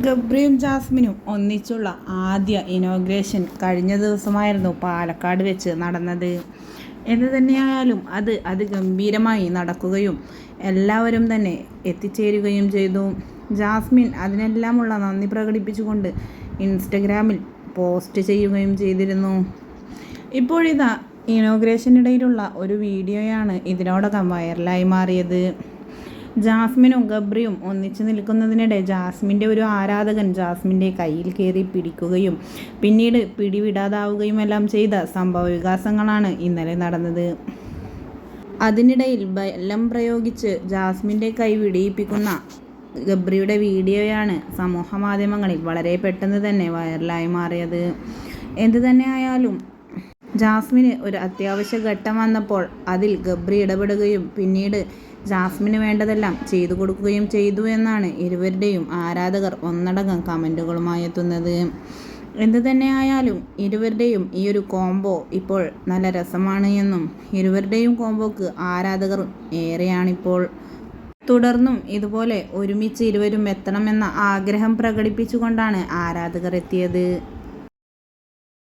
ഗബ്രിയും ജാസ്മിനും ഒന്നിച്ചുള്ള ആദ്യ ഇനോഗ്രേഷൻ കഴിഞ്ഞ ദിവസമായിരുന്നു പാലക്കാട് വെച്ച് നടന്നത്. എന്തു തന്നെയായാലും അത് അതിഗംഭീരമായി നടക്കുകയും എല്ലാവരും തന്നെ എത്തിച്ചേരുകയും ചെയ്തു. ജാസ്മിൻ അതിനെല്ലാമുള്ള നന്ദി പ്രകടിപ്പിച്ചുകൊണ്ട് ഇൻസ്റ്റഗ്രാമിൽ പോസ്റ്റ് ചെയ്യുകയും ചെയ്തിരുന്നു. ഇപ്പോഴിതാ ഇനോഗ്രേഷനിടയിലുള്ള ഒരു വീഡിയോയാണ് ഇതിനോടകം വൈറലായി മാറിയത്. ജാസ്മിനും ഗബ്രിയും ഒന്നിച്ചു നിൽക്കുന്നതിനിടെ ജാസ്മിൻ്റെ ഒരു ആരാധകൻ ജാസ്മിൻ്റെ കയ്യിൽ കയറി പിടിക്കുകയും പിന്നീട് പിടിവിടാതാവുകയും എല്ലാം ചെയ്ത സംഭവ വികാസങ്ങളാണ് ഇന്നലെ നടന്നത്. അതിനിടയിൽ ബലം പ്രയോഗിച്ച് ജാസ്മിൻ്റെ കൈ വിടിയിപ്പിക്കുന്ന ഗബ്രിയുടെ വീഡിയോയാണ് സമൂഹ മാധ്യമങ്ങളിൽ വളരെ പെട്ടെന്ന് തന്നെ വൈറലായി മാറിയത്. എന്തു തന്നെയായാലും ജാസ്മിന് ഒരു അത്യാവശ്യ ഘട്ടം വന്നപ്പോൾ അതിൽ ഗബ്രി ഇടപെടുകയും പിന്നീട് ജാസ്മിന് വേണ്ടതെല്ലാം ചെയ്തു കൊടുക്കുകയും ചെയ്തു എന്നാണ് ഇരുവരുടെയും ആരാധകർ ഒന്നടങ്കം കമൻറ്റുകളുമായി എത്തുന്നത്. എന്തു തന്നെയായാലും ഇരുവരുടെയും ഈ ഒരു കോംബോ ഇപ്പോൾ നല്ല രസമാണ് എന്നും ഇരുവരുടെയും കോംബോക്ക് ആരാധകർ ഏറെയാണിപ്പോൾ. തുടർന്നും ഇതുപോലെ ഒരുമിച്ച് ഇരുവരും എത്തണമെന്ന ആഗ്രഹം പ്രകടിപ്പിച്ചുകൊണ്ടാണ് ആരാധകർ എത്തിയത്.